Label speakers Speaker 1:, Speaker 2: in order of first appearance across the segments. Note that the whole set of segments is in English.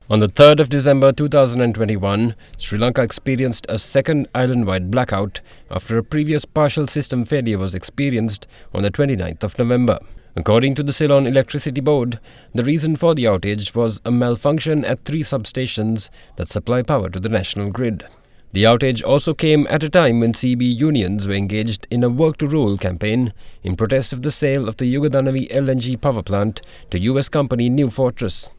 Speaker 1: On the 3rd of December 2021, Sri Lanka experienced a second island-wide blackout after a previous partial system failure was experienced on the 29th of November. According to the Ceylon Electricity Board, the reason for the outage was a malfunction at 3 substations that supply power to the national grid. The outage also came at a time when CB unions were engaged in a work-to-rule campaign in protest of the sale of the Yugadanavi LNG power plant to US company New Fortress.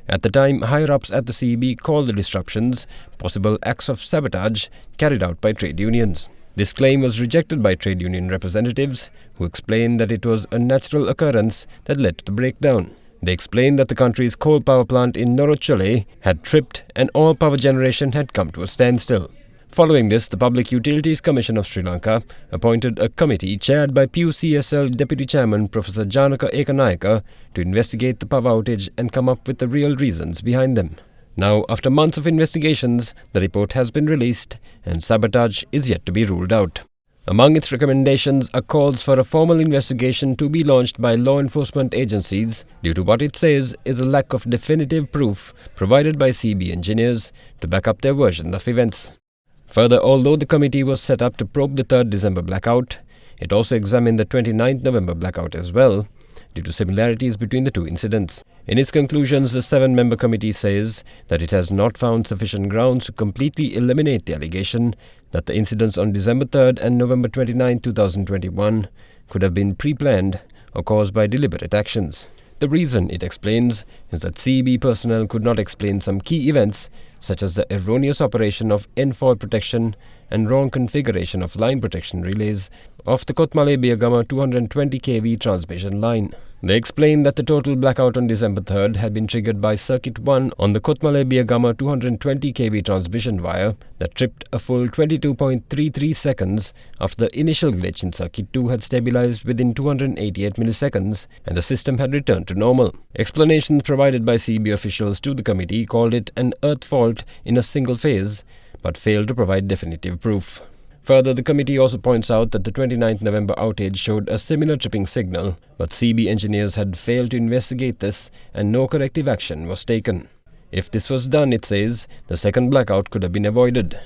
Speaker 1: At the time, higher-ups at the CB called the disruptions possible acts of sabotage carried out by trade unions. This claim was rejected by trade union representatives, who explained that it was a natural occurrence that led to the breakdown. They explained that the country's coal power plant in Norochole had tripped and all power generation had come to a standstill. Following this, the Public Utilities Commission of Sri Lanka appointed a committee chaired by PUCSL Deputy Chairman Professor Janaka Ekanayaka to investigate the power outage and come up with the real reasons behind them. Now, after months of investigations, the report has been released and sabotage is yet to be ruled out. Among its recommendations are calls for a formal investigation to be launched by law enforcement agencies due to what it says is a lack of definitive proof provided by CB engineers to back up their version of events. Further, although the committee was set up to probe the 3rd December blackout, it also examined the 29th November blackout as well, due to similarities between the two incidents. In its conclusions, the 7-member committee says that it has not found sufficient grounds to completely eliminate the allegation that the incidents on December 3rd and November 29, 2021 could have been pre-planned or caused by deliberate actions. The reason, it explains, is that CB personnel could not explain some key events such as the erroneous operation of end-fault protection and wrong configuration of line protection relays of the Kotmale-Biyagama 220 kV transmission line. They explained that the total blackout on December 3rd had been triggered by Circuit 1 on the Kotmale-Biyagama 220 kV transmission wire that tripped a full 22.33 seconds after the initial glitch in Circuit 2 had stabilized within 288 milliseconds and the system had returned to normal. Explanations provided by CB officials to the committee called it an earth fault in a single phase, but failed to provide definitive proof. Further, the committee also points out that the 29th November outage showed a similar tripping signal, but CB engineers had failed to investigate this and no corrective action was taken. If this was done, it says, the second blackout could have been avoided.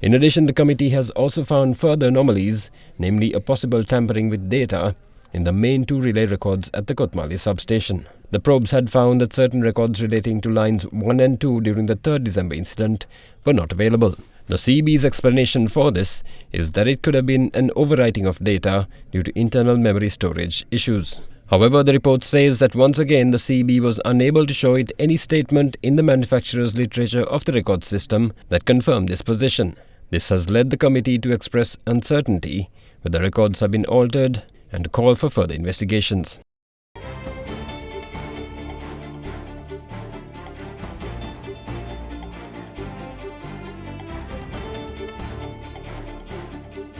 Speaker 1: In addition, the committee has also found further anomalies, namely a possible tampering with data in the main 2 relay records at the Kotmale substation. The probes had found that certain records relating to lines 1 and 2 during the 3rd December incident were not available. The CB's explanation for this is that it could have been an overwriting of data due to internal memory storage issues. However, the report says that once again the CB was unable to show it any statement in the manufacturer's literature of the record system that confirmed this position. This has led the committee to express uncertainty whether records have been altered and to call for further investigations.